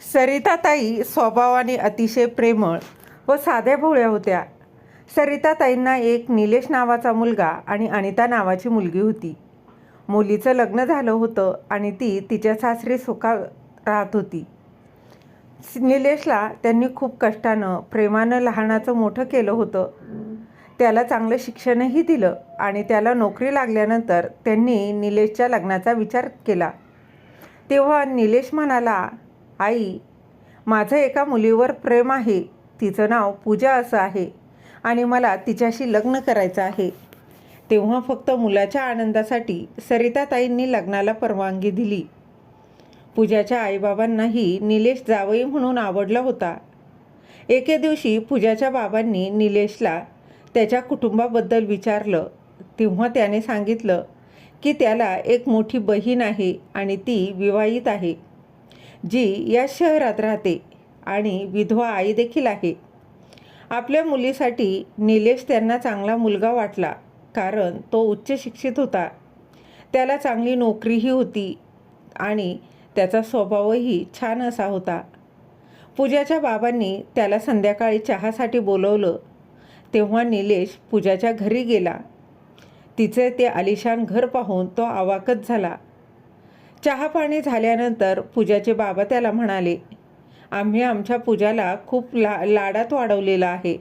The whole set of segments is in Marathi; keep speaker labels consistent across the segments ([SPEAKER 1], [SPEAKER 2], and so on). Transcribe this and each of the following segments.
[SPEAKER 1] सरिताताई स्वभावाने अतिशय प्रेमळ व साध्या भोळ्या होत्या. सरिताताईंना एक निलेश नावाचा मुलगा आणि अनिता नावाची मुलगी होती. मुलीचं लग्न झालं होतं आणि ती तिच्या सासरी सुखात राहत होती. निलेशला त्यांनी खूप कष्टानं प्रेमानं लहानाचं मोठं केलं होतं. त्याला चांगलं शिक्षणही दिलं आणि त्याला नोकरी लागल्यानंतर त्यांनी निलेशच्या लग्नाचा विचार केला. तेव्हा निलेश म्हणाला, आई, माझं एका मुलीवर प्रेम आहे. तिचं नाव पूजा असं आहे आणि मला तिच्याशी लग्न करायचं आहे. तेव्हा फक्त मुलाच्या आनंदासाठी सरिताताईंनी लग्नाला परवानगी दिली. पूजाच्या आईबाबांनाही निलेश जावई म्हणून आवडला होता. एके दिवशी पूजाच्या बाबांनी निलेशला त्याच्या कुटुंबाबद्दल विचारलं. तेव्हा त्याने सांगितलं की त्याला एक मोठी बहीण आहे आणि ती विवाहित आहे, जी या शहरात राहते आणि विधवा आई देखील आहे. आपल्या मुलीसाठी निलेश त्यांना चांगला मुलगा वाटला, कारण तो उच्च शिक्षित होता. त्याला चांगली नोकरीही होती आणि त्याचा स्वभावही छान असा होता. पूजाच्या बाबांनी त्याला संध्याकाळी चहासाठी बोलवलं. तेव्हा निलेश पूजाच्या घरी गेला. तिचे ते आलिशान घर पाहून तो अवाकच झाला. चहापाणी झाल्यानंतर पूजाचे बाबा त्याला म्हणाले, आम्ही आमच्या पूजाला खूप लाडात वाढवलेलं आहे.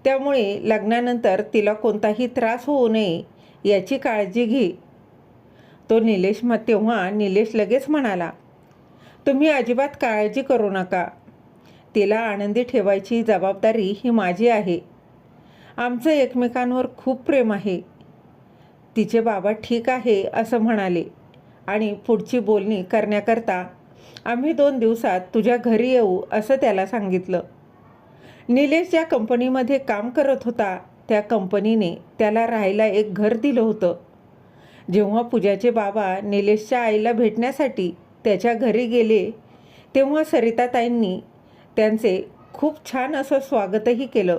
[SPEAKER 1] त्यामुळे लग्नानंतर तिला कोणताही त्रास होऊ नये याची काळजी घे. तेव्हा निलेश लगेच म्हणाला, तुम्ही अजिबात काळजी करू नका. तिला आनंदी ठेवायची जबाबदारी ही माझी आहे. आमचं एकमेकांवर खूप प्रेम आहे. तिचे बाबा ठीक आहे असं म्हणाले आणि पुढची बोलणी करण्याकरता आम्ही 2 दिवसात तुझ्या घरी येऊ असं त्याला सांगितलं. निलेश ज्या कंपनीमध्ये काम करत होता त्या कंपनीने त्याला राहायला एक घर दिलं होतं. जेव्हा पूजाचे बाबा निलेशच्या आईला भेटण्यासाठी त्याच्या घरी गेले तेव्हा सरिताताईंनी त्यांचे खूप छान असं स्वागतही केलं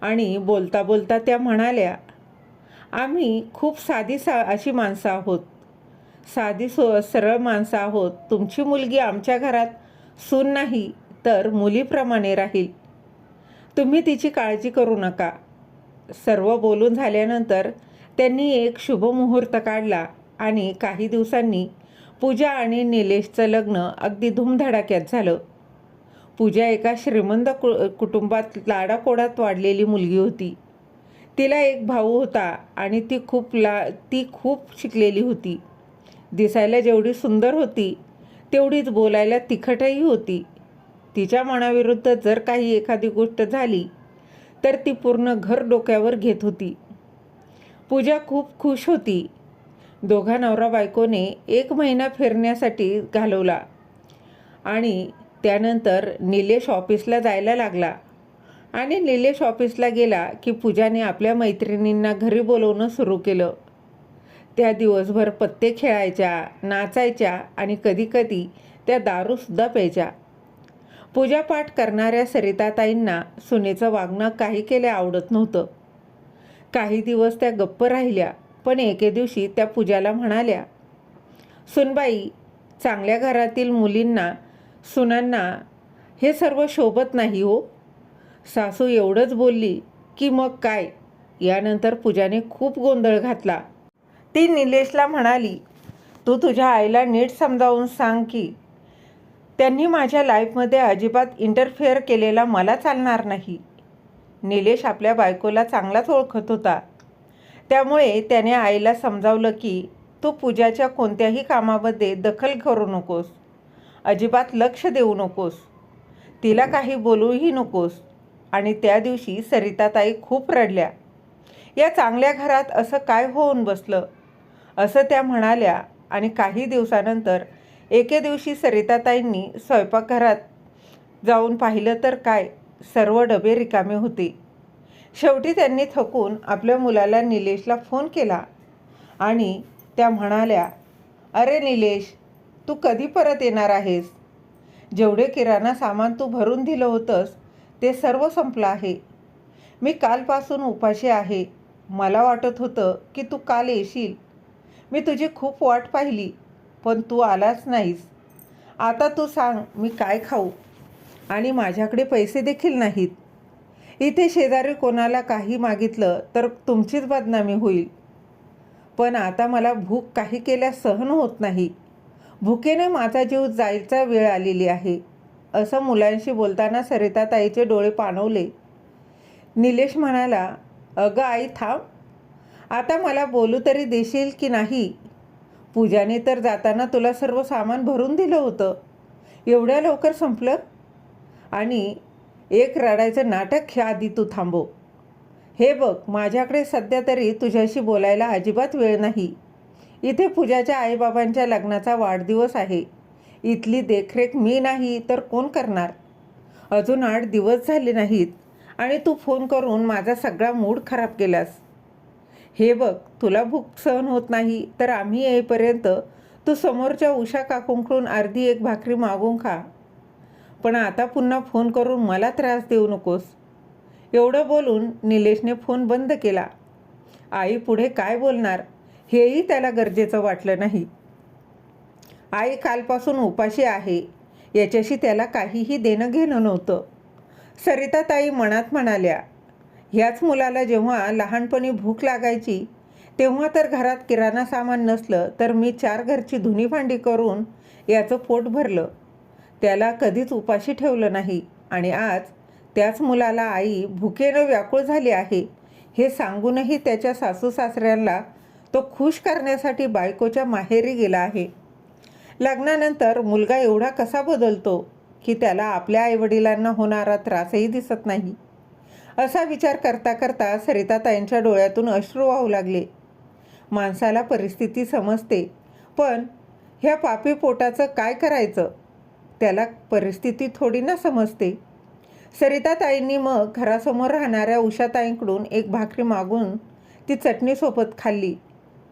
[SPEAKER 1] आणि बोलता बोलता त्या म्हणाल्या, आम्ही खूप अशी माणसं आहोत. सरळ माणसं आहोत. तुमची मुलगी आमच्या घरात सून नाही तर मुलीप्रमाणे राहील. तुम्ही तिची काळजी करू नका. सर्व बोलून झाल्यानंतर त्यांनी एक शुभ मुहूर्त काढला आणि काही दिवसांनी पूजा आणि निलेशचं लग्न अगदी धूमधडाक्यात झालं. पूजा एका श्रीमंत कुटुंबात लाडाकोडात वाढलेली मुलगी होती. तिला एक भाऊ होता आणि ती खूप शिकलेली होती. दिसायला जेवढी सुंदर होती तेवढीच बोलायला तिखटही होती. तिच्या मनाविरुद्ध जर काही एखादी गोष्ट झाली तर ती पूर्ण घर डोक्यावर घेत होती. पूजा खूप खुश होती. दोघा नवरा बायकोने 1 महिना फिरण्यासाठी घालवला आणि त्यानंतर निलेश ऑफिसला जायला लागला. आणि निलेश ऑफिसला गेला की पूजाने आपल्या मैत्रिणींना घरी बोलवणं सुरू केलं. त्या दिवसभर पत्ते खेळायच्या, नाचायच्या आणि कधीकधी त्या दारूसुद्धा प्यायच्या. पूजापाठ करणाऱ्या सरिताताईंना सुनेचं वागणं काही केले आवडत नव्हतं. काही दिवस त्या गप्प राहिल्या, पण एके दिवशी त्या पूजाला म्हणाल्या, सुनबाई, चांगल्या घरातील मुलींना, सुनांना हे सर्व शोभत नाही हो. सासू एवढंच बोलली की मग काय. यानंतर पूजाने खूप गोंधळ घातला. ती निलेशला म्हणाली, तू तुझ्या आईला नीट समजावून सांग की त्यांनी माझ्या लाईफमध्ये अजिबात इंटरफेअर केलेला मला चालणार नाही. निलेश आपल्या बायकोला चांगलाच ओळखत होता. त्यामुळे त्याने आईला समजावलं की तू पूजाच्या कोणत्याही कामामध्ये दखल करू नकोस, अजिबात लक्ष देऊ नकोस, तिला काही बोलूही नकोस. आणि त्या दिवशी सरिताताई खूप रडल्या. या चांगल्या घरात असं काय होऊन बसलं असं त्या म्हणाल्या. आणि काही दिवसानंतर एके दिवशी सरिताताईंनी स्वयंपाकघरात जाऊन पाहिलं तर काय, सर्व डबे रिकामे होते. शेवटी त्यांनी थकून आपल्या मुलाला निलेशला फोन केला आणि त्या म्हणाल्या, अरे निलेश, तू कधी परत येणार आहेस? जेवढे किराणा सामान तू भरून दिलं होतंस ते सर्व संपलं आहे. मी कालपासून उपाशी आहे. मला वाटत होतं की तू काल येशील. मी तुझी खूप वाट पाहिली, पण तू आलाच नाहीस. आता तू सांग मी काय खाऊ? आणि माझ्याकडे पैसे देखील नाहीत. इथे शेजारी कोणाला काही मागितलं तर तुमचीच बदनामी होईल. पण आता मला भूक काही केल्यास सहन होत नाही. भुकेने माझा जीव जायचा वेळ आलेली आहे. असं मुलांशी बोलताना सरिताताईचे डोळे पाणवले. निलेश म्हणाला, अगं आई थांब. आता मला बोलू तरी देशील की नाही? पूजाने तर जाताना तुला सर्व सामान भरून दिलं होतं. एवढ्या लवकर संपलं? आणि एक रडायचं नाटक ह्या आधी तू थांबव. हे बघ, माझ्याकडे सध्या तरी तुझ्याशी बोलायला अजिबात वेळ नाही. इथे पूजाच्या आईबाबांच्या लग्नाचा वाढदिवस आहे. इथली देखरेख मी नाही तर कोण करणार? अजून 8 दिवस झाले नाहीत आणि तू फोन करून माझा सगळा मूड खराब केलास. हे बघ, तुला भूक सहन होत नाही तर आम्ही येईपर्यंत तू समोरच्या उषा काकूंकडून अर्धी एक भाकरी मागून खा. पण आता पुन्हा फोन करून मला त्रास देऊ नकोस. एवढं बोलून निलेशने फोन बंद केला. आई पुढे काय बोलणार हेही त्याला गरजेचं वाटलं नाही. आई कालपासून उपाशी आहे याच्याशी त्याला काहीही देणं घेणं नव्हतं. सरिताताई मनात म्हणाल्या, ह्याच मुलाला जेव्हा लहानपणी भूक लागायची तेव्हा तर घरात किराणा सामान नसलं तर मी 4 घरची धुणी भांडी करून याचं पोट भरलं. त्याला कधीच उपाशी ठेवलं नाही आणि आज त्याच मुलाला आई भुकेनं व्याकुळ झाली आहे हे सांगूनही त्याच्या सासू सासऱ्यांना तो खुश करण्यासाठी बायकोच्या माहेरी गेला आहे. लग्नानंतर मुलगा एवढा कसा बदलतो की त्याला आपल्या आईवडिलांना होणारा त्रासही दिसत नाही. असा विचार करता करता सरिताताईंच्या डोळ्यातून अश्रू वाहू लागले. माणसाला परिस्थिती समजते, पण ह्या पापी पोटाचं काय करायचं? त्याला परिस्थिती थोडी ना समजते. सरिताताईंनी मग घरासमोर राहणाऱ्या उषाताईंकडून एक भाकरी मागून ती चटणीसोबत खाल्ली.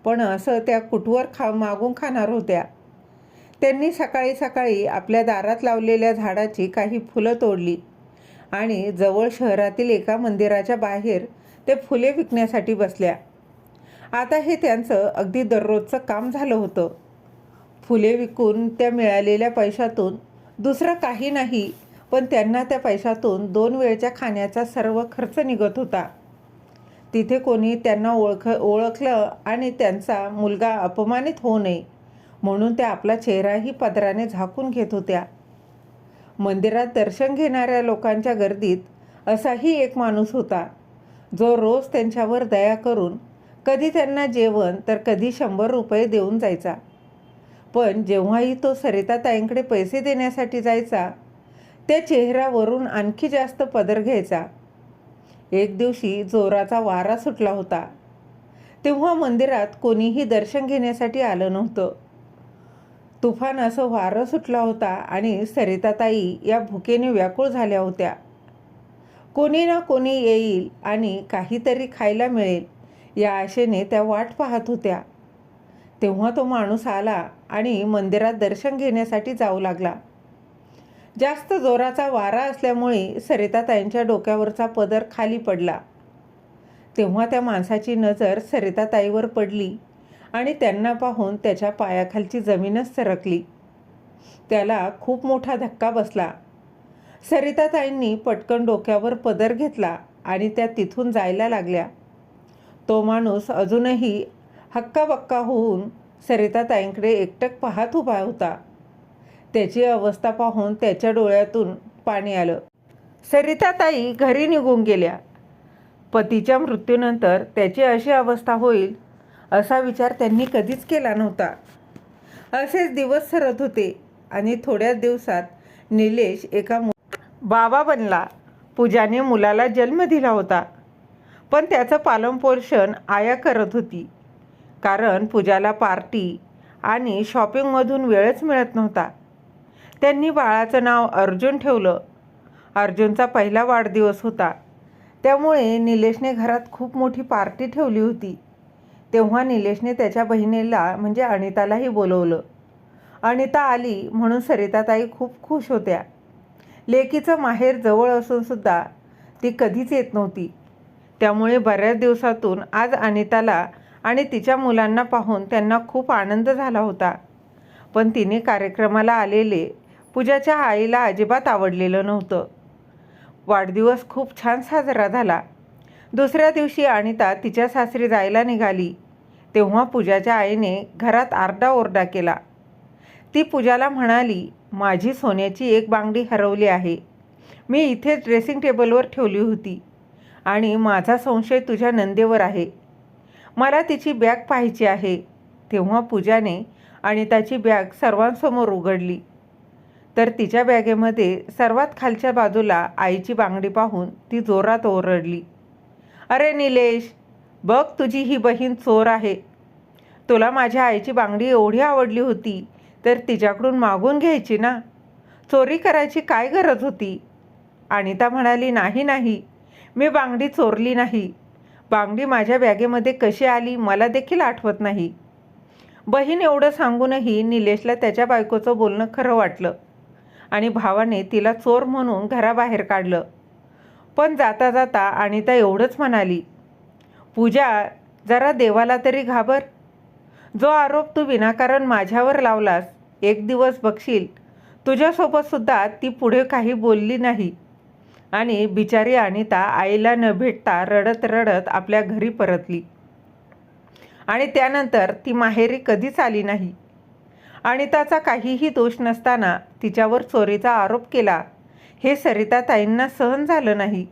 [SPEAKER 1] पण असं त्या कुटवर मागून खाणार होत्या. त्यांनी सकाळी सकाळी आपल्या दारात लावलेल्या झाडाची काही फुलं तोडली आणि जवळ शहरातील एका मंदिराच्या बाहेर ते फुले विकण्यासाठी बसल्या. आता हे त्यांचं अगदी दररोजचं काम झालं होतं. फुले विकून त्या मिळालेल्या पैशातून दुसरं काही नाही, पण त्यांना त्या पैशातून 2 वेळच्या खाण्याचा सर्व खर्च निघत होता. तिथे कोणी त्यांना ओळखलं आणि त्यांचा मुलगा अपमानित होऊ नये म्हणून त्या आपला चेहराही पदराने झाकून घेत होत्या. मंदिरात दर्शन घेणाऱ्या लोकांच्या गर्दीत असाही एक माणूस होता जो रोज त्यांच्यावर दया करून कधी त्यांना जेवण तर कधी 100 रुपये देऊन जायचा. पण जेव्हाही तो सरिताताईंकडे पैसे देण्यासाठी जायचा त्या चेहऱ्यावरून आणखी जास्त पदर घ्यायचा. एक दिवशी जोराचा वारा सुटला होता. तेव्हा मंदिरात कोणीही दर्शन घेण्यासाठी आलं नव्हतं. तुफान असं वारं सुटला होता आणि सरिताताई या भुकेने व्याकुळ झाल्या होत्या. कोणी ना कोणी येईल आणि काहीतरी खायला मिळेल या आशेने त्या वाट पाहत होत्या. तेव्हा तो माणूस आला आणि मंदिरात दर्शन घेण्यासाठी जाऊ लागला. जास्त जोराचा वारा असल्यामुळे सरिताताईंच्या डोक्यावरचा पदर खाली पडला. तेव्हा त्या माणसाची नजर सरिताताईवर पडली आणि त्यांना पाहून त्याच्या पायाखालची जमीनच सरकली. त्याला खूप मोठा धक्का बसला. सरिताताईंनी पटकन डोक्यावर पदर घेतला आणि त्या तिथून जायला लागल्या. तो माणूस अजूनही हक्काबक्का होऊन सरिताताईंकडे एकटक पाहत उभा होता. त्याची अवस्था पाहून त्याच्या डोळ्यातून पाणी आलं. सरिताताई घरी निघून गेल्या. पतीच्या मृत्यूनंतर त्याची अशी अवस्था होईल असा विचार त्यांनी कधीच केला नव्हता. असेच दिवस सरत होते आणि थोड्याच दिवसात निलेश एका बाबा बनला. पूजाने मुलाला जन्म दिला होता, पण त्याचं पालनपोषण आया करत होती. कारण पूजाला पार्टी आणि शॉपिंगमधून वेळच मिळत नव्हता. त्यांनी बाळाचं नाव अर्जुन ठेवलं. अर्जुनचा पहिला वाढदिवस होता, त्यामुळे निलेशने घरात खूप मोठी पार्टी ठेवली होती. तेव्हा निलेशने त्याच्या बहिणीला म्हणजे अनितालाही बोलवलं. अनिता आली म्हणून सरिताताई खूप खुश होत्या. लेकीचं माहेर जवळ असूनसुद्धा ती कधीच येत नव्हती. त्यामुळे बऱ्याच दिवसातून आज अनिताला आणि तिच्या मुलांना पाहून त्यांना खूप आनंद झाला होता. पण तिने कार्यक्रमाला आलेले पूजाच्या आईला अजिबात आवडलेलं नव्हतं. वाढदिवस खूप छान साजरा झाला. दुसऱ्या दिवशी अनिता तिच्या सासरी जायला निघाली तेव्हा पूजाच्या आईने घरात आरडाओरडा केला. ती पूजाला म्हणाली, माझी सोन्याची एक बांगडी हरवली आहे. मी इथेच ड्रेसिंग टेबलवर ठेवली होती आणि माझा संशय तुझ्या नंदेवर आहे. मला तिची बॅग पाहायची आहे. तेव्हा पूजाने अनिताची बॅग सर्वांसमोर उघडली तर तिच्या बॅगेमध्ये सर्वात खालच्या बाजूला आईची बांगडी पाहून ती जोरात ओरडली, अरे निलेश, बघ तुझी ही बहीण चोर आहे. तुला माझ्या आईची बांगडी एवढी आवडली होती तर तिच्याकडून मागून घ्यायची ना. चोरी करायची काय गरज होती? अनिता म्हणाली, नाही, मी बांगडी चोरली नाही. बांगडी माझ्या बॅगेमध्ये कशी आली मला देखील आठवत नाही. बहीण एवढं सांगूनही निलेशला त्याच्या बायकोचं बोलणं खरं वाटलं आणि भावाने तिला चोर म्हणून घराबाहेर काढलं. पण जाता जाता अनिता एवढंच म्हणाली, पूजा, जरा देवाला तरी घाबर. जो आरोप तू विनाकारण माझ्यावर लावलास, एक दिवस बघशील तुझ्यासोबतसुद्धा ती पुढे काही बोलली नाही आणि बिचारी अनिता आईला न भेटता रडत रडत आपल्या घरी परतली आणि त्यानंतर ती माहेरी कधीच आली नाही. अनिताचा काहीही दोष नसताना तिच्यावर चोरीचा आरोप केला हे सरिताताईंना सहन झालं नाही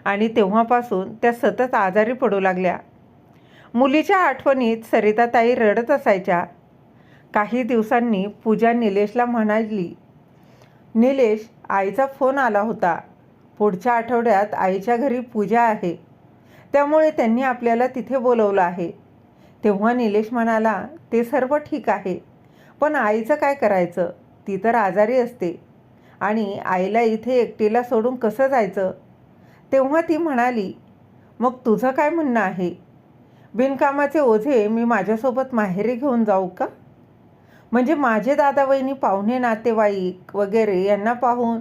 [SPEAKER 1] आणि तेव्हापासून त्या सतत आजारी पडू लागल्या. मुलीच्या आठवणीत सरिताताई रडत असायच्या. काही दिवसांनी पूजा निलेशला म्हणाली, निलेश, आईचा फोन आला होता. पुढच्या आठवड्यात आईच्या घरी पूजा आहे, त्यामुळे त्यांनी आपल्याला तिथे बोलवलं आहे. तेव्हा निलेश म्हणाला, ते सर्व ठीक आहे, पण आईचं काय करायचं? ती तर आजारी असते आणि आईला इथे एकटीला सोडून कसं जायचं? तेव्हा ती म्हणाली, मग तुझं काय म्हणणं आहे? बिनकामाचे ओझे मी माझ्यासोबत माहेरी घेऊन जाऊ का? म्हणजे माझे दादा वहिनी, पाहुणे नातेवाईक वगैरे यांना पाहून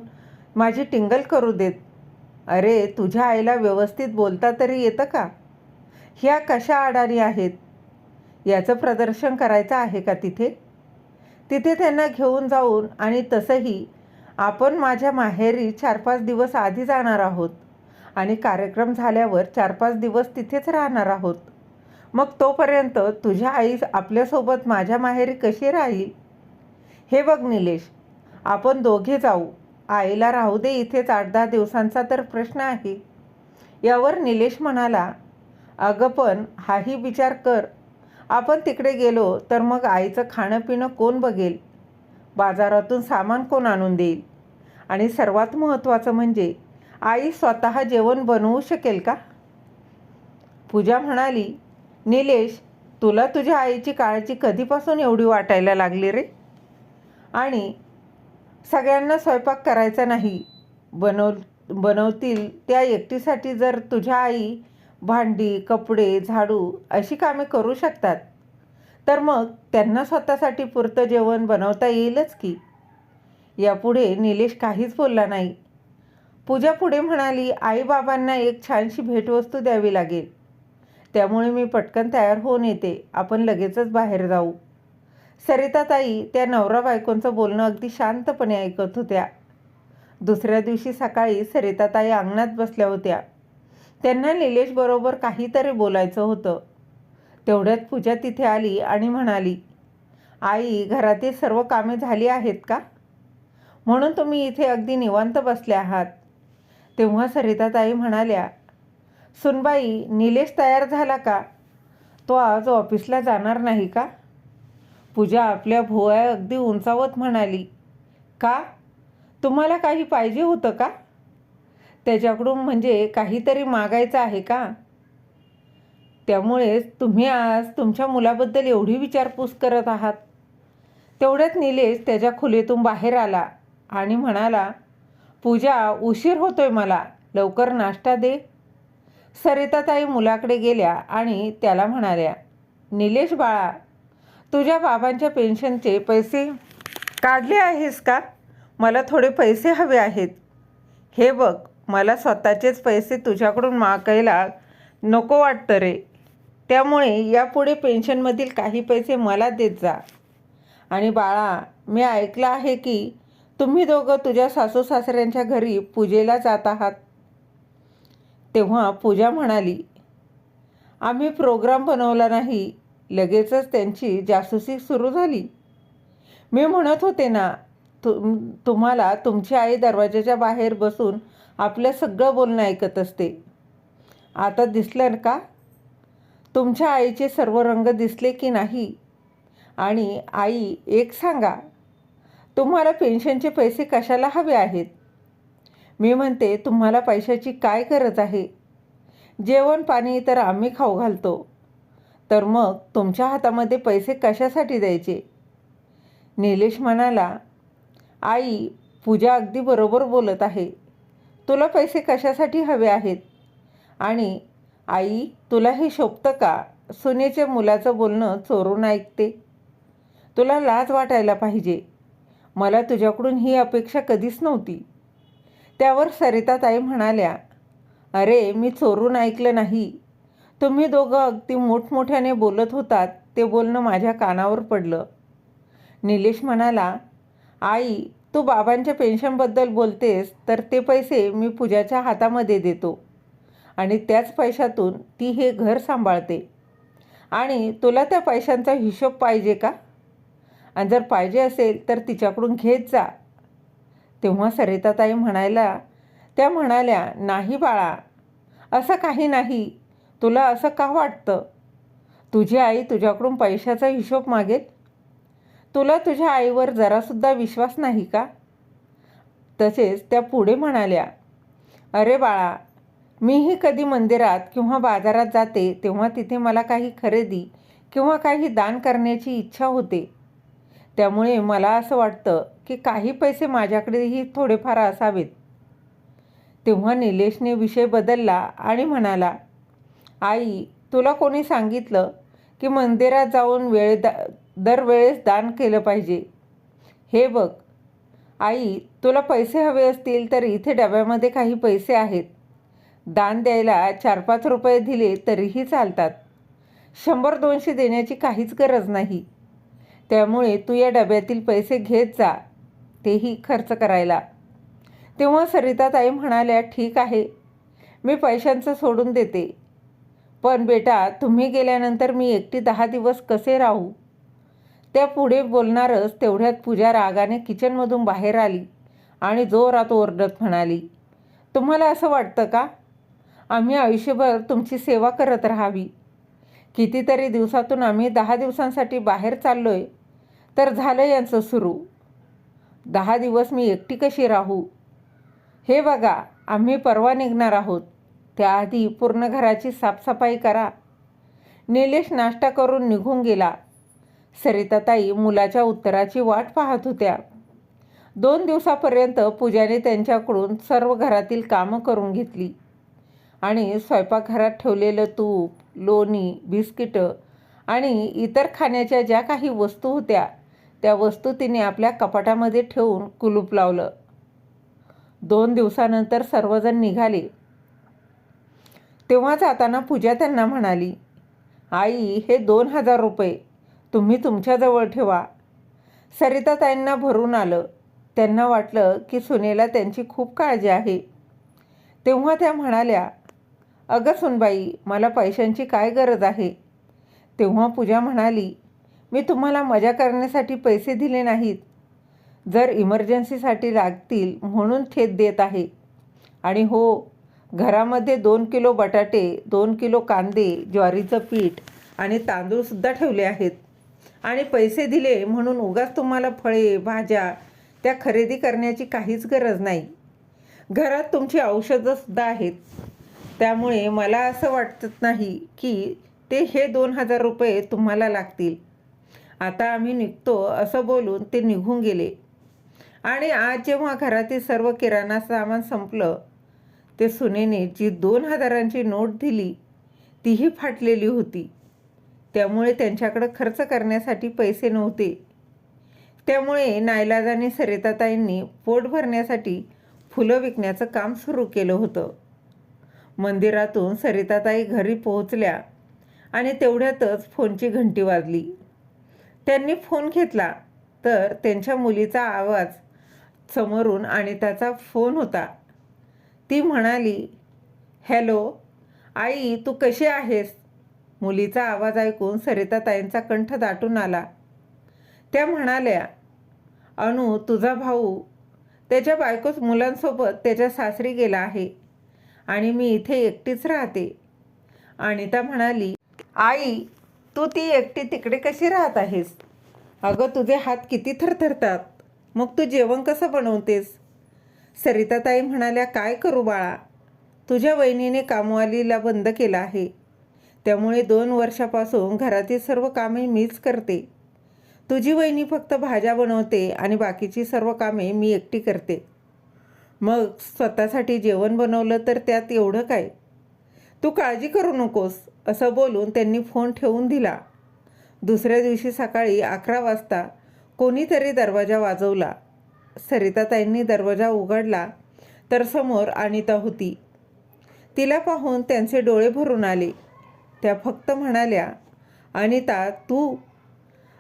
[SPEAKER 1] माझी टिंगल करू देत. अरे, तुझ्या आईला व्यवस्थित बोलता तरी येतं का? ह्या कशा अडाणी आहेत? याचं प्रदर्शन करायचं आहे का तिथे? तिथे त्यांना घेऊन जाऊन आणि तसंही आपण माझ्या माहेरी 4-5 दिवस आधी जाणार आहोत आणि कार्यक्रम झाल्यावर 4-5 दिवस तिथेच राहणार आहोत. मग तोपर्यंत तुझ्या आई आपल्यासोबत माझ्या माहेरी कशी राहील? हे बघ निलेश, आपण दोघे जाऊ. आईला राहू दे इथेच 8-10 दिवसांचा तर प्रश्न आहे. यावर निलेश म्हणाला, अगं पण हाही विचार कर. आपण तिकडे गेलो तर मग आईचं खाणं पिणं कोण बघेल? बाजारातून सामान कोण आणून देईल? आणि सर्वात महत्त्वाचं म्हणजे आई स्वतः जेवण बनवू शकेल का? पूजा म्हणाली, निलेश, तुला तुझ्या आईची काळजी कधीपासून एवढी वाटायला लागली रे? आणि सगळ्यांना स्वयंपाक करायचा नाही, बनवतील त्या एकटीसाठी जर तुझ्या आई भांडी, कपडे, झाडू अशी कामे करू शकतात तर मग त्यांना स्वतःसाठी पुरतं जेवण बनवता येईलच की. यापुढे निलेश काहीच बोलला नाही. पूजा पुढे म्हणाली, आईबाबांना एक छानशी भेटवस्तू द्यावी लागेल, त्यामुळे मी पटकन तयार होऊन येते. आपण लगेचच बाहेर जाऊ. सरिताताई त्या नवरा बायकोंचं बोलणं अगदी शांतपणे ऐकत होत्या. दुसऱ्या दिवशी सकाळी सरिताताई अंगणात बसल्या होत्या. त्यांना निलेशबरोबर काहीतरी बोलायचं होतं. तेवढ्यात पूजा तिथे आली आणि म्हणाली, आई, घरातील सर्व कामे झाली आहेत का? म्हणून तुम्ही इथे अगदी निवांत बसले आहात. तेव्हा सरिताताई म्हणाल्या, सुनबाई, निलेश तयार झाला का? तो आज ऑफिसला जाणार नाही का? पूजा आपल्या भुवया अगदी उंचावत म्हणाली, का? तुम्हाला काही पाहिजे होतं का? त्याच्याकडून म्हणजे काहीतरी मागायचं आहे का? त्यामुळेच तुम्ही आज तुमच्या मुलाबद्दल एवढी विचारपूस करत आहात. तेवढ्यात निलेश त्याच्या खोलीतून बाहेर आला आणि म्हणाला, पूजा, उशीर होतोय मला, लवकर नाश्ता दे. सरिताताई मुलाकडे गेल्या आणि त्याला म्हणाल्या, निलेश बाळा, तुझ्या बाबांच्या पेन्शनचे पैसे काढले आहेस का? मला थोडे पैसे हवे आहेत. हे बघ, मला स्वतःचेच पैसे तुझ्याकडून मागायला नको वाटतं रे. त्यामुळे यापुढे पेन्शनमधील काही पैसे मला देत जा. आणि बाळा, मी ऐकलं आहे की तुम्ही दोघं तुझ्या सासू सासऱ्यांच्या घरी पूजेला जात आहात. तेव्हा पूजा म्हणाली, आम्ही प्रोग्राम बनवला नाही. लगेचच त्यांची जासूसी सुरू झाली. मी म्हणत होते ना तुम्हाला, तुमची आई दरवाजाच्या बाहेर बसून आपलं सगळं बोलणं ऐकत असते. आता दिसलं का? तुमच्या आईचे सर्व रंग दिसले की नाही? आणि आई, एक सांगा, तुम्हाला पेन्शनचे पैसे कशाला हवे आहेत? मी म्हणते, तुम्हाला पैशाची काय गरज आहे? जेवण पाणी तर आम्ही खाऊ घालतो, तर मग तुमच्या हातामध्ये पैसे कशासाठी द्यायचे? निलेश म्हणाला, आई, पूजा अगदी बरोबर बोलत आहे. तुला पैसे कशासाठी हवे आहेत? आणि आई, तुला हे शोभतं का? सुनेच्या मुलाचं बोलणं चोरून ऐकते. तुला लाज वाटायला पाहिजे. मला तुझ्याकडून ही अपेक्षा कधीच नव्हती. त्यावर सरिताताई म्हणाल्या, अरे, मी चोरून ऐकलं नाही. तुम्ही दोघं अगदी मोठमोठ्याने बोलत होतात, ते बोलणं माझ्या कानावर पडलं. निलेश म्हणाला, आई, तू बाबांच्या पेन्शनबद्दल बोलतेस, तर ते पैसे मी पूजाच्या हातामध्ये देतो आणि त्याच पैशातून ती हे घर सांभाळते. आणि तुला त्या पैशांचा हिशोब पाहिजे का? आणि जर पाहिजे असेल तर तिच्याकडून घेत जा. तेव्हा सरिताताई त्या म्हणाल्या, नाही बाळा, असं काही नाही. तुला असं का वाटतं? तुझी आई तुझ्याकडून पैशाचा हिशोब मागेल? तुला तुझ्या आईवर जरासुद्धा विश्वास नाही का? तसेच त्या पुढे म्हणाल्या, अरे बाळा, मीही कधी मंदिरात किंवा बाजारात जाते तेव्हा तिथे मला काही खरेदी किंवा काही दान करण्याची इच्छा होते. त्यामुळे मला असं वाटतं की काही पैसे माझ्याकडेही थोडेफार असावेत. तेव्हा निलेशने विषय बदलला आणि म्हणाला, आई, तुला कोणी सांगितलं की मंदिरात जाऊन दरवेळेस दान केलं पाहिजे? हे बघ आई, तुला पैसे हवे असतील तर इथे डब्यामध्ये काही पैसे आहेत. दान द्यायला 4-5 रुपये दिले तरीही चालतात. 100-200 देण्याची काहीच गरज नाही. त्यामुळे तू या डब्यातील पैसे घेत जा, तेही खर्च करायला. तेव्हा सरिताताई म्हणाल्या, ठीक आहे, मी पैशांचं सोडून देते. पण बेटा, तुम्ही गेल्यानंतर मी एकटी 10 दिवस कसे राहू? त्या पुढे बोलणारच तेवढ्यात पूजा रागाने किचनमधून बाहेर आली आणि जोरात ओरडत म्हणाली, तुम्हाला असं वाटतं का आम्ही आयुष्यभर तुमची सेवा करत राहावी? कितीतरी दिवसातून आम्ही 10 दिवसांसाठी बाहेर चाललोय, तर झालं यांचं सुरू. 10 दिवस मी एकटी कशी राहू? हे बघा, आम्ही परवा निघणार आहोत. त्याआधी पूर्ण घराची साफसफाई करा. निलेश नाश्ता करून निघून गेला. सरिताताई मुलाच्या उत्तराची वाट पाहत होत्या. 2 दिवसापर्यंत पूजाने त्यांच्याकडून सर्व घरातील कामं करून घेतली आणि स्वयंपाकघरात ठेवलेलं तूप, लोणी, बिस्किटं आणि इतर खाण्याच्या ज्या काही वस्तू होत्या त्या वस्तू तिने आपल्या कपाटामध्ये ठेवून कुलूप लावलं. 2 दिवसानंतर सर्वजण निघाले. तेव्हा जाताना पूजा त्यांना म्हणाली, आई, हे 2000 रुपये तुम्ही तुमच्याजवळ ठेवा. सरिताताईंना भरून आलं. त्यांना वाटलं की सुनेला त्यांची खूप काळजी आहे. तेव्हा त्या म्हणाल्या, अगं सुनबाई, मला पैशांची काय गरज आहे? तेव्हा पूजा म्हणाली, मी तुम्हाला मजा करण्यासाठी पैसे दिले नाहीत. जर इमर्जन्सीसाठी लागतील म्हणून थेट देत आहे. आणि हो, घरामध्ये 2 किलो बटाटे, 2 किलो कांदे, ज्वारीचं पीठ आणि तांदूळसुद्धा ठेवले आहेत. आणि पैसे दिले म्हणून उगाच तुम्हाला फळे, भाज्या त्या खरेदी करण्याची काहीच गरज नाही. घरात तुमची औषधंसुद्धा आहेत. त्यामुळे मला असं वाटत नाही की हे 2000 रुपये तुम्हाला लागतील. आता आम्ही निघतो, असं बोलून ते निघून गेले. आणि आज जेव्हा घरातील सर्व किराणा सामान संपलं, ते सुनेने जी 2000ची नोट दिली तीही फाटलेली होती. त्यामुळे त्यांच्याकडे खर्च करण्यासाठी पैसे नव्हते. त्यामुळे नाईलाजाने सरिताताईंनी पोट भरण्यासाठी फुलं विकण्याचं काम सुरू केलं होतं. मंदिरातून सरिताताई घरी पोहोचल्या आणि तेवढ्यातच फोनची घंटी वाजली. त्यांनी फोन घेतला तर त्यांच्या मुलीचा आवाज समोरून अनिताचा फोन होता. ती म्हणाली, हॅलो आई, तू कशी आहेस? मुलीचा आवाज ऐकून सरिताताईंचा कंठ दाटून आला. त्या म्हणाल्या, अनु, तुझा भाऊ त्याच्या बायकोच मुलांसोबत त्याच्या सासरी गेला आहे आणि मी इथे एकटीच राहते. अनिता म्हणाली, आई, तू ती एकटी तिकडे कशी राहत आहेस? अगं, तुझे हात किती थरथरतात. मग तू जेवण कसं बनवतेस? सरिताताई म्हणाल्या, काय करू बाळा, तुझ्या वहिनीने कामवालीला बंद केलं आहे. त्यामुळे 2 वर्षापासून घरातील सर्व कामे मीच करते. तुझी वहिनी फक्त भाज्या बनवते आणि बाकीची सर्व कामे मी एकटी करते. मग स्वतःसाठी जेवण बनवलं तर त्यात एवढं काय? तू काळजी करू नकोस, असं बोलून त्यांनी फोन ठेवून दिला. दुसऱ्या दिवशी सकाळी 11 वाजता कोणीतरी दरवाजा वाजवला. सरिताताईंनी दरवाजा उघडला तर समोर अनिता होती. तिला पाहून त्यांचे डोळे भरून आले. त्या फक्त म्हणाल्या, अनिता, तू?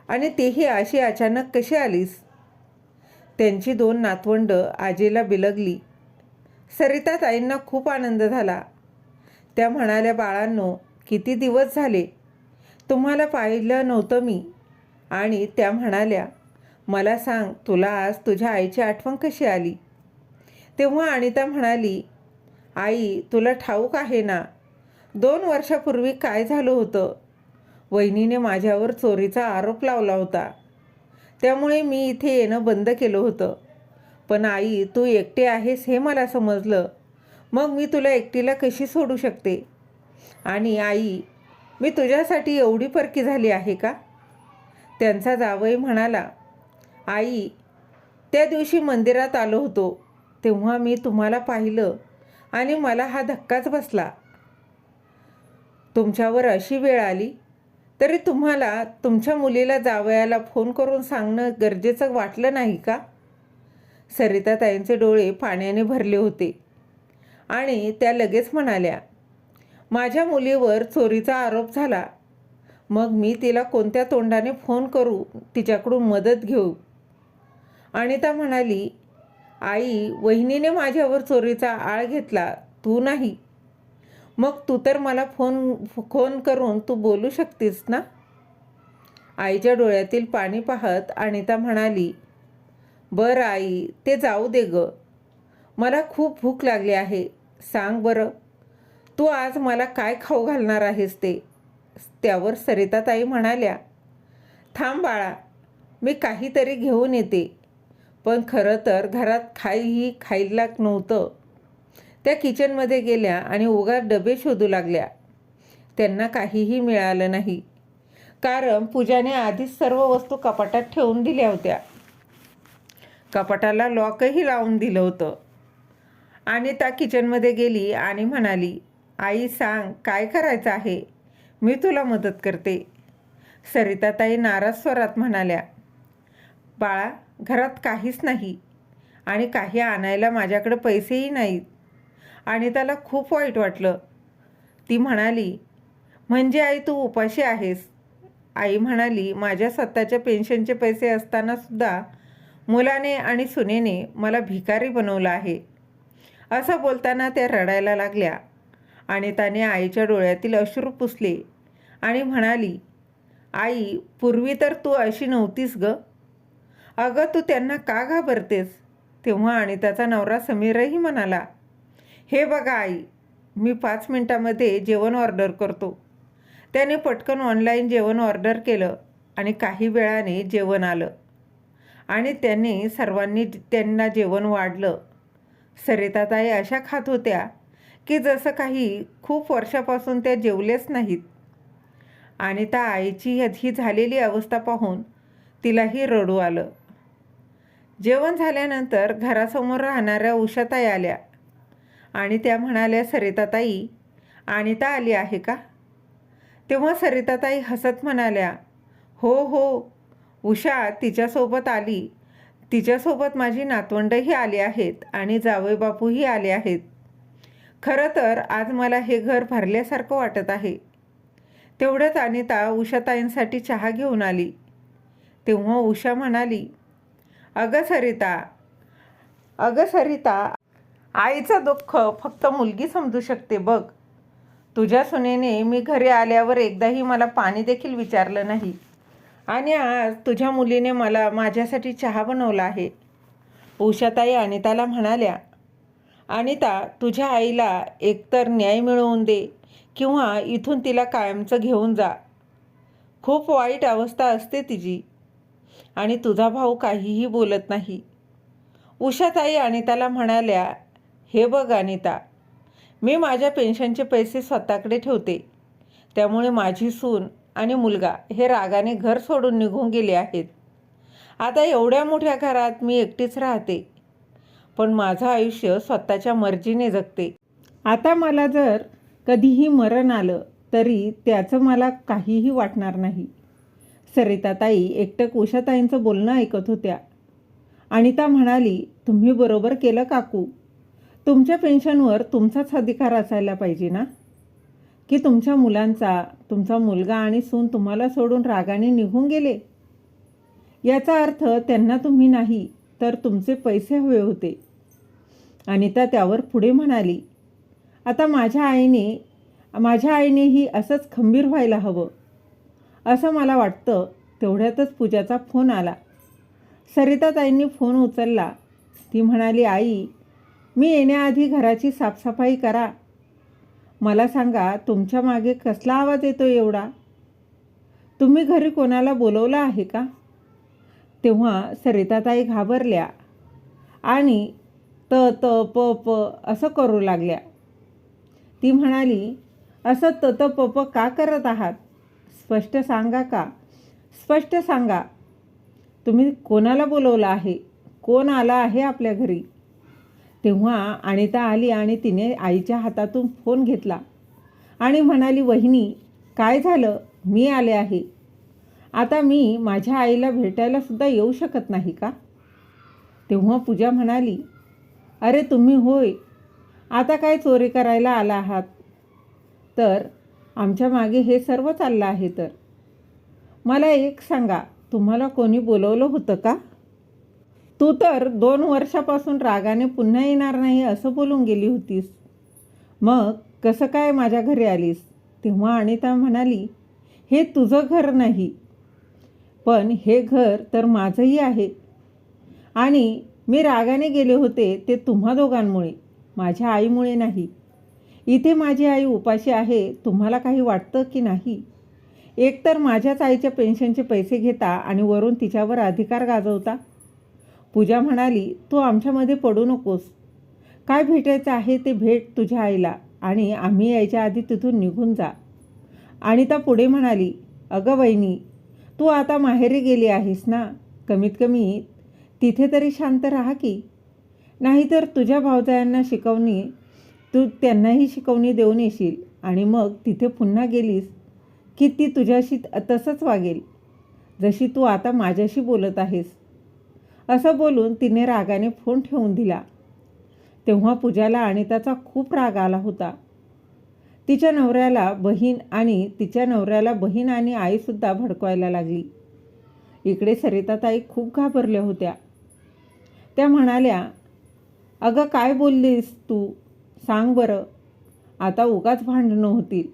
[SPEAKER 1] आणि तेही अशी अचानक कशी आलीस? त्यांची 2 नातवंडं आजीला बिलगली. सरिताताईंना खूप आनंद झाला. त्या म्हणाल्या, बाळांनो, किती दिवस झाले, तुम्हाला पाहिलं नव्हतं मी. आणि त्या म्हणाल्या, मला सांग, तुला आज तुझ्या आईची आठवण कशी आली? तेव्हा अनिता म्हणाली, आई, तुला ठाऊक आहे ना, 2 वर्षापूर्वी काय झालं होतं? वहिनीने माझ्यावर चोरीचा आरोप लावला होता. त्यामुळे मी इथे येणं बंद केलं होतं. पण आई, तू एकटे आहेस हे मला समजलं. मग मी तुला एकटीला कशी सोडू शकते? आणि आई, मी तुझ्यासाठी एवढी परकी झाली आहे का? त्यांचा जावई म्हणाला, आई, त्या दिवशी मंदिरात आलो होतो तेव्हा मी तुम्हाला पाहिलं आणि मला हा धक्काच बसला. तुमच्यावर अशी वेळ आली तरी तुम्हाला तुमच्या मुलीला जावयाला फोन करून सांगणं गरजेचं वाटलं नाही का? सरिताताईंचे डोळे पाण्याने भरले होते आणि त्या लगेच म्हणाल्या, माझ्या मुलीवर चोरीचा आरोप झाला. मग मी तिला कोणत्या तोंडाने फोन करू, तिच्याकडून मदत घेऊ? अनिता म्हणाली, आई, वहिनीने माझ्यावर चोरीचा आळ घेतला, तू नाही. मग तू तर मला फोन करून तू बोलू शकतीस ना? आईच्या डोळ्यातील पाणी पाहत अनिता म्हणाली, बरं आई, ते जाऊ दे गं. मला खूप भूक लागली आहे. सांग बरं, तू आज मला काय खाऊ घालणार आहेस ते? त्यावर सरिताताई म्हणाल्या, थांब बाळा, मी काहीतरी घेऊन येते. पण खरं तर घरात काहीही खायला नव्हतं. त्या किचनमध्ये गेल्या आणि उगाच डबे शोधू लागल्या. त्यांना काहीही मिळालं नाही, कारण पूजाने आधीच सर्व वस्तू कपाटात ठेवून दिल्या होत्या. कपाटाला लॉकही लावून दिलं होतं. अनिता किचनमध्ये गेली आणि म्हणाली, आई, सांग, काय करायचं आहे? मी तुला मदत करते. सरिताताई नाराज स्वरात म्हणाल्या, बाळा, घरात काहीच नाही आणि काही आणायला माझ्याकडे पैसेही नाहीत. अनिताला खूप वाईट वाटलं. ती म्हणाली, म्हणजे आई, तू उपाशी आहेस? आई म्हणाली, माझ्या स्वतःच्या पेन्शनचे पैसे असतानासुद्धा मुलाने आणि सुनेने मला भिकारी बनवलं आहे. असं बोलताना त्या रडायला लागल्या. अनिताने आईच्या डोळ्यातील अश्रू पुसले आणि म्हणाली, आई, पूर्वी तर तू अशी नव्हतीस गं. अगं, तू त्यांना का घाबरतेस? तेव्हा अनिताचा नवरा समीरही म्हणाला, हे बघा आई, मी 5 मिनिटामध्ये जेवण ऑर्डर करतो. त्याने पटकन ऑनलाईन जेवण ऑर्डर केलं आणि काही वेळाने जेवण आलं आणि त्यांना जेवण वाढलं. सरिताताई अशा खात होत्या की जसं काही खूप वर्षापासून त्या जेवल्याच नाहीत. अनिता आईची ही झालेली अवस्था पाहून तिलाही रडू आलं. जेवण झाल्यानंतर घरासमोर राहणाऱ्या उषाताई आल्या आणि त्या म्हणाल्या, सरिताताई, अनिता आली आहे का? तेव्हा सरिताताई हसत म्हणाल्या, हो हो, उषा तिच्यासोबत आली. तिच्यासोबत माझी नातवंडही आली आहेत आणि जावईबापूही आले आहेत. खरं तर आज मला हे घर भरल्यासारखं वाटत आहे. तेवढ्यात अनिता उषाताईंसाठी चहा घेऊन आली. तेव्हा उषा म्हणाली, अगं सरिता, अगं सरिता, आईचं दुःख फक्त मुलगी समजू शकते बघ. तुझ्या सुनेने मी घरी आल्यावर एकदाही मला पाणी देखील विचारलं नाही. आणि आज तुझ्या मुलीने माझ्यासाठी चहा बनवला आहे. उषाताई अनिताला म्हणाल्या, अनिता, तुझ्या आईला एकतर न्याय मिळवून दे किंवा इथून तिला कायमचं घेऊन जा. खूप वाईट अवस्था असते तिची. आणि तुझा भाऊ काहीही बोलत नाही. उषाताई अनिताला म्हणाल्या, हे बघ अनिता, मी माझ्या पेन्शनचे पैसे स्वतःकडे ठेवते. त्यामुळे माझी सून आणि मुलगा हे रागाने घर सोडून निघून गेले आहेत. आता एवढ्या मोठ्या घरात मी एकटीच राहते, पण माझं आयुष्य स्वतःच्या मर्जीने जगते. आता मला जर कधीही मरण आलं तरी त्याचं मला काहीही वाटणार नाही. सरिताताई एकटक उषाताईंचं बोलणं ऐकत होत्या. अनिता म्हणाली, तुम्ही बरोबर केलं काकू. तुमच्या पेन्शनवर तुमचाच अधिकार असायला पाहिजे ना, की तुमच्या मुलांचा. तुमचा मुलगा आणि सून तुम्हाला सोडून रागाने निघून गेले. याचा अर्थ त्यांना तुम्ही नाही तर तुमचे पैसे हवे होते. अनिता त्यावर पुढे म्हणाली, आता माझ्या आईनेही असंच खंबीर व्हायला हवं असं मला वाटतं. तेवढ्यातच पूजाचा फोन आला. सरिताताईंनी फोन उचलला. ती म्हणाली, आई, मी येण्याआधी घराची साफसफाई करा. मला सांगा, तुमच्या मागे कसला आवाज येतो एवढा? तुम्ही घरी कोणाला बोलवलं आहे का? तेव्हा सरिताताई घाबरल्या आणि त त प प असं करू लागल्या. ती म्हणाली, असं त त प प का करत आहात? स्पष्ट सांगा का? स्पष्ट सांगा. तुम्ही कोणाला बोलवलं आहे? कोण आला आहे आपल्या घरी? तेव्हा अनिता आली आणि तिने आईच्या हातातून फोन घेतला आणि म्हणाली, वहिनी, काय झालं? मी आले आहे. आता मी माझ्या आईला भेटायला सुद्धा येऊ शकत नाही का? तेव्हा पूजा म्हणाली, अरे तुम्ही होय, आता काय चोरी करायला आला आहात? तर आमच्या मागे हे सर्व चाललं आहे. तर मला एक सांगा, तुम्हाला कोणी बोलवलं होतं का? तू तर 2 वर्षापासून रागाने पुन्हा येणार नाही असं बोलून गेली होतीस. मग कसं काय माझ्या घरी आलीस? तेव्हा अनिता म्हणाली, हे तुझं घर नाही, पण हे घर तर माझंही आहे. आणि मी रागाने गेले होते ते तुम्हा दोघांमुळे, माझ्या आईमुळे नाही. इथे माझी आई उपाशी आहे, तुम्हाला काही वाटतं की नाही? एकतर माझ्याच आईच्या पेन्शनचे पैसे घेता आणि वरून तिच्यावर अधिकार गाजवता. पूजा म्हणाली, तू आमच्यामध्ये पडू नकोस. काय भेटायचं आहे ते भेट तुझ्या आईला आणि आम्ही यायच्या आधी तिथून निघून जा. अनिता पुढे म्हणाली, अगं वहिनी, तू आता माहेरी गेली आहेस ना, कमीत कमी तिथे तरी शांत राहा की. नाहीतर तुझ्या भावजायांना तू त्यांनाही शिकवणी देऊन येशील आणि मग तिथे पुन्हा गेलीस की ती तुझ्याशी तसंच वागेल जशी तू आता माझ्याशी बोलत आहेस. असं बोलून तिने रागाने फोन ठेवून दिला. तेव्हा पूजाला अनिताचा खूप राग आला होता. तिच्या नवऱ्याला बहीण आणि आईसुद्धा भडकवायला लागली. इकडे सरिताताई खूप घाबरल्या होत्या. त्या म्हणाल्या, अगं काय बोललीस तू? सांग बरं, आता उगाच भांडणं होतील.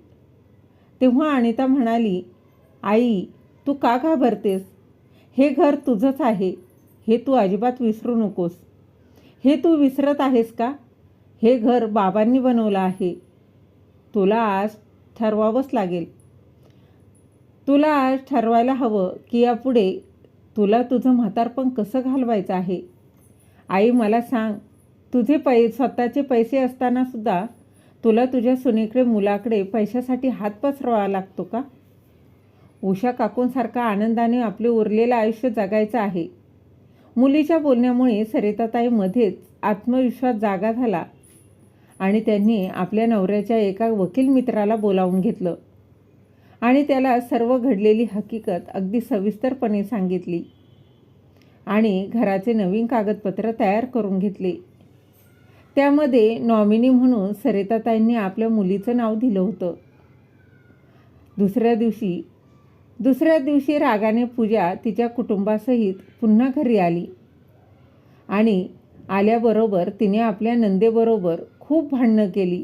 [SPEAKER 1] तेव्हा अनिता म्हणाली, आई, तू का घाबरतेस? हे घर तुझंच आहे, हे तू अजिबात विसरू नकोस. हे तू विसरत आहेस का? हे घर बाबांनी बनवलं आहे. तुला आज ठरवावंच लागेल. तुला आज ठरवायला हवं की यापुढे तुला तुझं म्हातारपण कसं घालवायचं आहे. आई, मला सांग, तुझे स्वतःचे पैसे असतानासुद्धा तुला तुझ्या सुनेकडे मुलाकडे पैशासाठी हात पसरवावा लागतो का? उषा काकूंसारखा आनंदाने आपले उरलेलं आयुष्य जगायचं आहे. मुलीच्या बोलण्यामुळे सरिताताई मध्येच आत्मविश्वास जागा झाला आणि त्यांनी आपल्या नवऱ्याच्या एका वकील मित्राला बोलावून घेतलं आणि त्याला सर्व घडलेली हकीकत अगदी सविस्तरपणे सांगितली आणि घराचे नवीन कागदपत्र तयार करून घेतले. त्यामध्ये नॉमिनी म्हणून सरिताताईंनी आपल्या मुलीचं नाव दिलं होतं. दुसऱ्या दिवशी रागाने पूजा तिच्या कुटुंबासहित पुन्हा घरी आली आणि आल्याबरोबर तिने आपल्या नंदेबरोबर खूप भांडणं केली.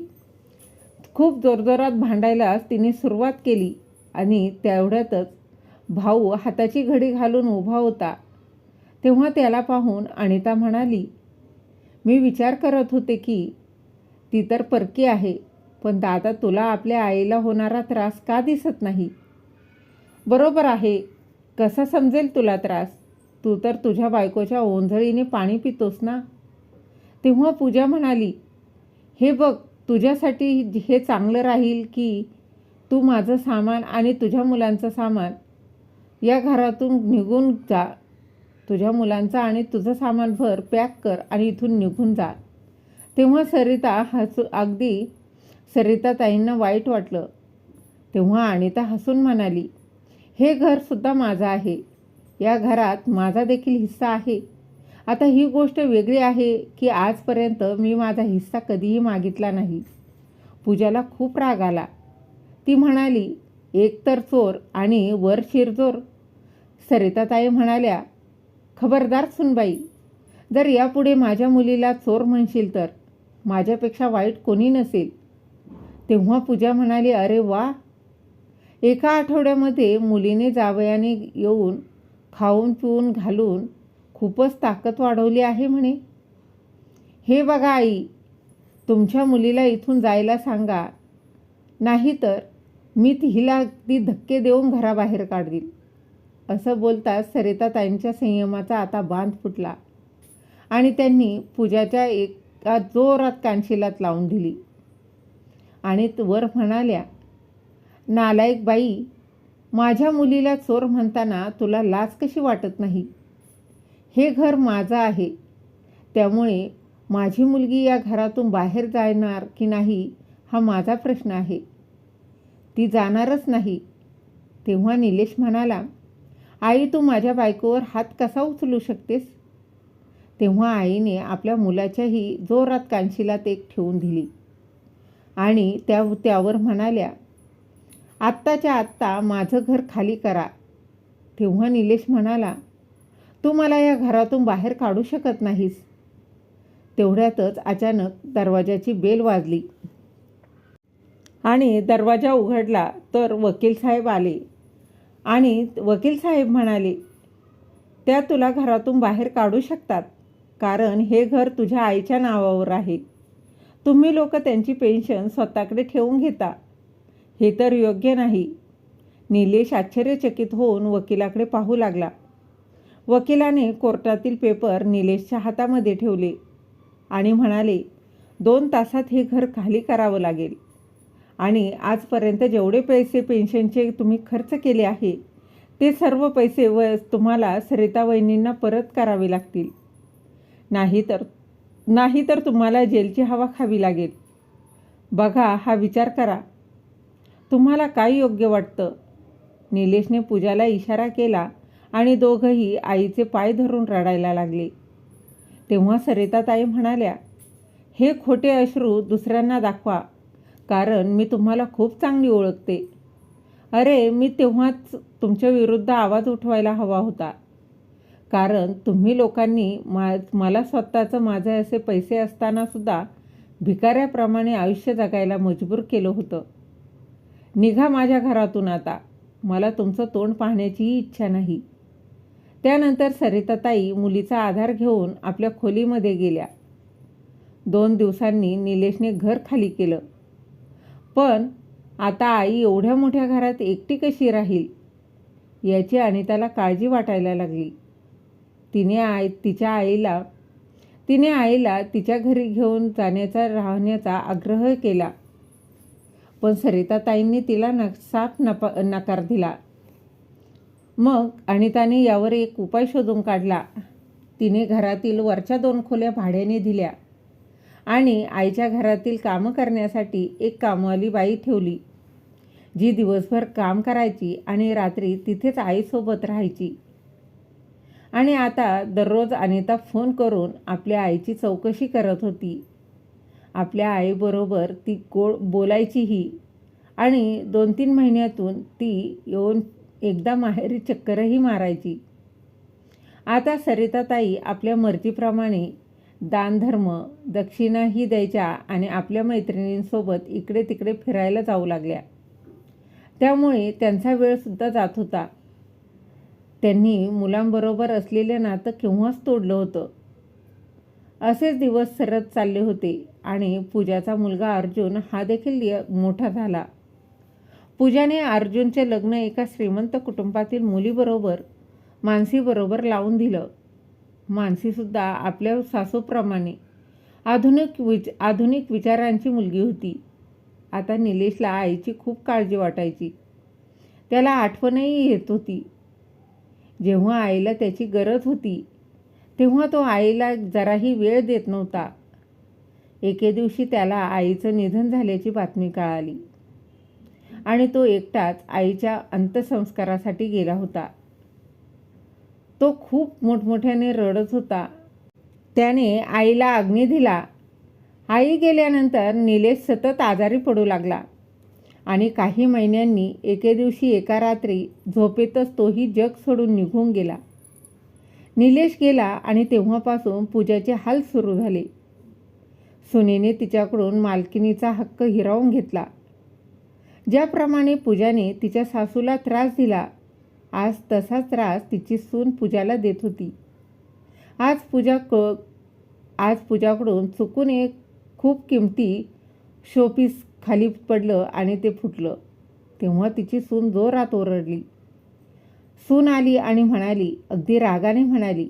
[SPEAKER 1] खूप जोरजोरात भांडायलाच तिने सुरुवात केली आणि तेवढ्यातच भाऊ हाताची घडी घालून उभा होता. तेव्हा त्याला पाहून अनिता म्हणाली, मी विचार करत होते की ती तर परकी आहे, पण दादा तुला आपल्या आईला होणारा त्रास का दिसत नाही? बरोबर आहे, कसा समजेल तुला त्रास? तू तर तुझ्या बायकोच्या ओंजळीने पाणी पितोस ना. तेव्हा पूजा म्हणाली, हे बघ, तुझ्यासाठी हे चांगलं राहील की तू माझं सामान आणि तुझ्या मुलांचं सामान या घरातून निघून जा. तुझ्या मुलांचं आणि तुझं सामान भर, पॅक कर आणि इथून निघून जा. तेव्हा अगदी सरिताताईंना वाईट वाटलं. तेव्हा अनिता हसून म्हणाली, हे घरसुद्धा माझं आहे. या घरात माझा देखील हिस्सा आहे. आता ही गोष्ट वेगळी आहे की आजपर्यंत मी माझा हिस्सा कधीही मागितला नाही. पूजाला खूप राग आला. ती म्हणाली, एक तर चोर आणि वर शिरजोर. सरिताताई म्हणाल्या, खबरदार सुनबाई, जर यापुढे माझ्या मुलीला चोर म्हणशील तर माझ्यापेक्षा वाईट कोणी नसेल. तेव्हा पूजा म्हणाली, अरे वा, एका आठवड्यामध्ये मुलीने जावयाने येऊन खाऊन पिऊन घालून खूपच ताकद वाढवली आहे म्हणे. हे बघा आई, तुमच्या मुलीला इथून जायला सांगा, नाहीतर मी हिला अगदी धक्के देऊन घराबाहेर काढील. असं बोलताच सरिताताईंच्या संयमाचा आता बांध फुटला आणि त्यांनी पूजाच्या एका जोरात कानशिलात लावून दिली आणि वर म्हणाल्या, नालायक बाई, माझ्या मुलीला चोर म्हणताना तुला लाज कशी वाटत नाही? हे घर माझं आहे, त्यामुळे माझी मुलगी या घरातून बाहेर जाणार की नाही हा माझा प्रश्न आहे. ती जाणारच नाही. तेव्हा निलेश म्हणाला, आई, तू माझ्या बायकोवर हात कसा उचलू शकतेस? तेव्हा आईने आपल्या मुलाच्याही जोरात कानशिलात एक ठेवून दिली आणि त्यावर म्हणाल्या, आत्ताच्या आत्ता माझं घर खाली करा. तेव्हा निलेश म्हणाला, तू मला या घरातून बाहेर काढू शकत नाहीस. तेवढ्यातच अचानक दरवाजाची बेल वाजली आणि दरवाजा उघडला तर वकील साहेब आले आणि वकील साहेब म्हणाले, त्या तुला घरातून बाहेर काढू शकतात, कारण हे घर तुझ्या आईच्या नावावर आहे. तुम्ही लोक त्यांची पेन्शन स्वतःकडे ठेवून घेता. हे तर योग्य नाही. निलेश आश्चर्यचकित होऊन वकिलाकडे पाहू लागला. वकिलाने कोर्टातील पेपर निलेशच्या हातामध्ये ठेवले आणि म्हणाले, 2 तासात हे घर खाली करावं लागेल आणि आजपर्यंत जेवढे पैसे पेन्शनचे तुम्ही खर्च केले आहे ते सर्व पैसे तुम्हाला सरिता वहिनींना परत करावे लागतील. नाहीतर तुम्हाला जेलची हवा खावी लागेल. बघा, हा विचार करा. तुम्हाला काय योग्य वाटतं? निलेशने पूजाला इशारा केला आणि दोघंही आईचे पाय धरून रडायला लागले. तेव्हा सरिताताई म्हणाल्या, हे खोटे अश्रू दुसऱ्यांना दाखवा, कारण मी तुम्हाला खूप चांगली ओळखते. अरे, मी तेव्हाच तुमच्या विरुद्ध आवाज उठवायला हवा होता, कारण तुम्ही लोकांनी मला स्वतःचं माझे असे पैसे असतानासुद्धा भिकाऱ्याप्रमाणे आयुष्य जगायला मजबूर केलं होतं. निघा माझ्या घरातून आता. मला तुमचं तोंड पाहण्याचीही इच्छा नाही. त्यानंतर सरिताताई मुलीचा आधार घेऊन आपल्या खोलीमध्ये गेल्या. 2 दिवसांनी निलेशने घर खाली केलं. पण आता आई एवढ्या मोठ्या घरात एकटी कशी राहील याची अनिताला काळजी वाटायला लागली. तिने आईला तिच्या घरी घेऊन राहण्याचा आग्रह केला, पण सरिताताईंनी तिला साफ नकार दिला. मग अनिताने यावर एक उपाय शोधून काढला. तिने घरातील वरच्या 2 खोल्या भाड्याने दिल्या आणि आईच्या घरातील कामं करण्यासाठी एक कामवाली बाई ठेवली, जी दिवसभर काम करायची आणि रात्री तिथेच आईसोबत राहायची. आणि आता दररोज अनिता फोन करून आपल्या आईची चौकशी करत होती. आपल्या आईबरोबर ती बोलायचीही आणि 2-3 महिन्यातून ती येऊन एकदा माहेरी चक्करही मारायची. आता सरिताताई आपल्या मर्जीप्रमाणे दानधर्म दक्षिणाही द्यायच्या आणि आपल्या मैत्रिणींसोबत इकडे तिकडे फिरायला जाऊ लागल्या. त्यामुळे त्यांचा वेळसुद्धा जात होता. त्यांनी मुलांबरोबर असलेलं नातं केव्हाच तोडलं होतं. असेच दिवस सरत चालले होते आणि पूजाचा मुलगा अर्जुन हा देखील मोठा झाला. पूजाने अर्जुनचे लग्न एका श्रीमंत कुटुंबातील मुलीबरोबर मानसीबरोबर लावून दिलं. मानसीसुद्धा आपल्या सासूप्रमाणे आधुनिक विचारांची मुलगी होती. आता निलेशला आईची खूप काळजी वाटायची. त्याला आठवणही येत होती. जेव्हा आईला त्याची गरज होती तेव्हा तो आईला जराही वेळ देत नव्हता. एके दिवशी त्याला आईचं निधन झाल्याची बातमी कळाली आणि तो एकटाच आईच्या अंत्यसंस्कारासाठी गेला होता. तो खूप मोठमोठ्याने रडत होता. त्याने आईला अग्नी दिला. आई गेल्यानंतर निलेश सतत आजारी पडू लागला आणि काही महिन्यांनी एके दिवशी एका रात्री झोपेतच तोही जग सोडून निघून गेला. निलेश गेला आणि तेव्हापासून पूजाचे हाल सुरू झाले. सुनेने तिच्याकडून मालकिनीचा हक्क हिरावून घेतला. ज्याप्रमाणे पूजाने तिच्या सासूला त्रास दिला, आज तसाच त्रास तिची सून पूजाला देत होती. आज पूजाकडून चुकून एक खूप किमती शोपीस खाली पडलं आणि ते फुटलं. तेव्हा तिची सून जोरात ओरडली. सून आली आणि म्हणाली, अगदी रागाने म्हणाली,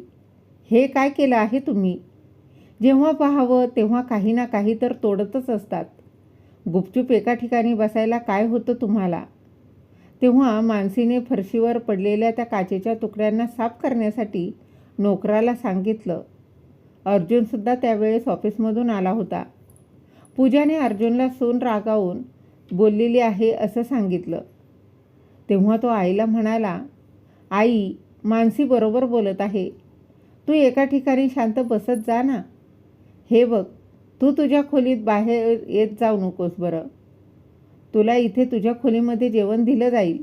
[SPEAKER 1] हे काय केलं आहे तुम्ही? जेव्हा पाहावं तेव्हा काही ना काही तर तोडतच असतात. गुपचूप एका ठिकाणी बसायला काय होतं तुम्हाला? तेव्हा मानसीने फरशीवर पडलेल्या त्या काचेच्या तुकड्यांना साफ करण्यासाठी नोकराला सांगितलं. अर्जुनसुद्धा त्यावेळेस ऑफिसमधून आला होता. पूजाने अर्जुनला सून रागावून बोललेली आहे असं सांगितलं. तेव्हा तो आईला म्हणाला, आई, मानसी बरोबर बोलत आहे. तू एका ठिकाणी शांत बसत जा ना. हे बघ, तू तुझ्या खोलीत बाहेर येत जाऊ नकोस बरं. तुला इथे तुझ्या खोलीमध्ये जेवण दिलं जाईल.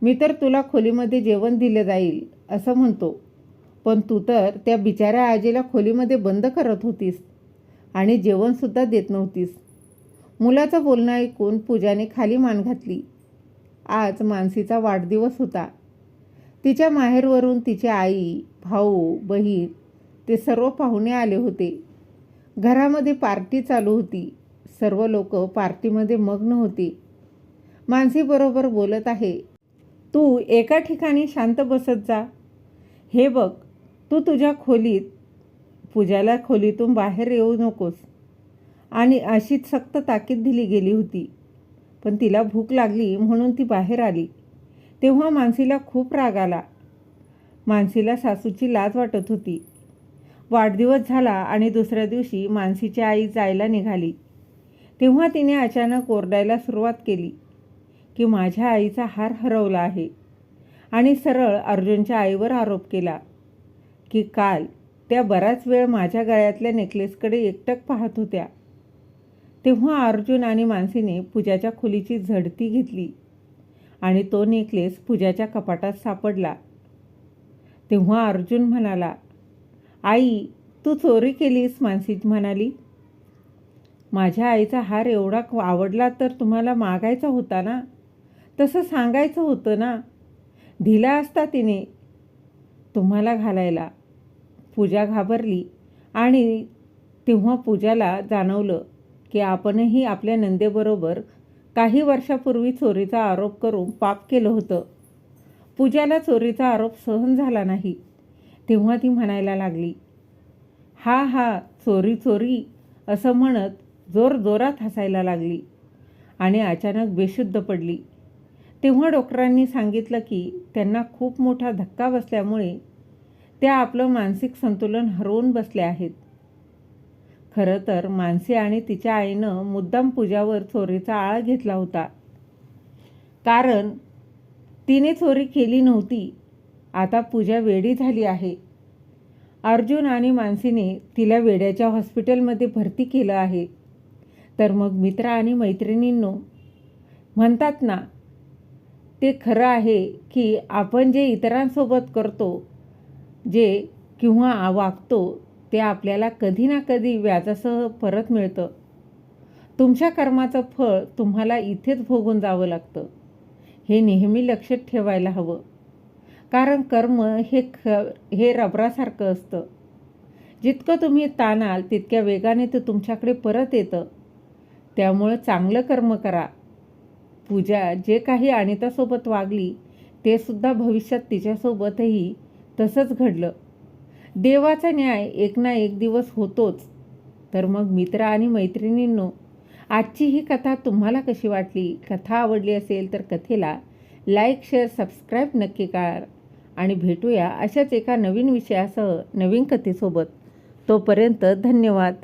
[SPEAKER 1] मी तर तुला खोलीमध्ये जेवण दिलं जाईल असं म्हणतो, पण तू तर त्या बिचाऱ्या आजीला खोलीमध्ये बंद करत होतीस आणि जेवणसुद्धा देत नव्हतीस. मुलाचं बोलणं ऐकून पूजाने खाली मान घातली. आज मानसीचा वाढदिवस होता. तिच्या माहेरवरून तिची आई, भाऊ, बहीण ते सर्व पाहुणे आले होते. घरामध्ये पार्टी चालू होती. सर्व लोक पार्टीमध्ये मग्न होती. मानसीबरोबर बोलत आहे, तू एका ठिकाणी शांत बसत जा. हे बघ, तू तुझ्या खोलीत, पूजाला खोलीतून बाहेर येऊ नकोस आणि अशीच सक्त ताकीद दिली गेली होती. पण तिला भूक लागली म्हणून ती बाहेर आली. तेव्हा मानसीला खूप राग आला. मानसीला सासूची लाज वाटत होती. वाढदिवस झाला आणि दुसऱ्या दिवशी मानसीची आई जायला निघाली. तेव्हा तिने अचानक ओरडायला सुरुवात केली की माझ्या आईचा हार हरवला आहे आणि सरळ अर्जुनच्या आईवर आरोप केला की काल त्या बराच वेळ माझ्या गळ्यातल्या नेकलेसकडे एकटक पाहत होत्या. तेव्हा अर्जुन आणि मानसीने पूजाच्या खोलीची झडती घेतली आणि तो नेकलेस पूजाच्या कपाटात सापडला. तेव्हा अर्जुन म्हणाला, आई, तू चोरी केलीस. मानसी म्हणाली, माझ्या आईचा हार एवढा आवडला तर तुम्हाला मागायचा होता ना, तसं सांगायचं होतं ना. दिला असता तिने तुम्हाला घालायला. पूजा घाबरली आणि तेव्हा पूजाला जाणवलं की आपणही आपल्या नंदेबरोबर काही वर्षापूर्वी चोरीचा आरोप करून पाप केलं होतं. पूजाला चोरीचा आरोप सहन झाला नाही. तेव्हा ती म्हणायला लागली, हा हा, चोरी चोरी असं म्हणत जोरजोरात हसायला लागली आणि अचानक बेशुद्ध पडली. तेव्हा डॉक्टरांनी सांगितलं की त्यांना खूप मोठा धक्का बसल्यामुळे त्या आपलं मानसिक संतुलन हरवून बसल्या आहेत. खरं तर मानसी आणि तिच्या आईनं मुद्दाम पूजावर चोरीचा आळा घेतला होता, कारण तिने चोरी केली नव्हती. आता पूजा वेडी झाली आहे. अर्जुन आणि मानसीने तिला वेड्याच्या हॉस्पिटलमध्ये भरती केलं आहे. तर मग मित्र आणि मैत्रिणींनो, म्हणतात ना, ते खरं आहे की आपण जे इतरांसोबत करतो, जे किंवा वागतो ते आपल्याला कधी ना कधी व्याजासह परत मिळतं. तुमच्या कर्माचं फळ तुम्हाला इथेच भोगून जावं लागतं. हे नेहमी लक्षात ठेवायला हवं. कारण कर्म हे रबरासारखं असतं. जितकं तुम्ही ताणाल तितक्या वेगाने ते तुमच्याकडे परत येतं. त्यामुळं चांगलं कर्म करा. पूजा जे काही अनितासोबत वागली ते सुद्धा भविष्यात तिच्यासोबतही तसंच घडलं. देवाचा न्याय एक ना एक दिवस होतोच. तर मग मित्र आणि मैत्रिणींनो, आजची ही कथा तुम्हाला कशी वाटली? कथा आवडली असेल तर कथेला लाईक, शेअर, सबस्क्राईब नक्की करा आणि भेटूया अशाच एका नवीन विषयासह नवीन कथेसोबत. तोपर्यंत धन्यवाद.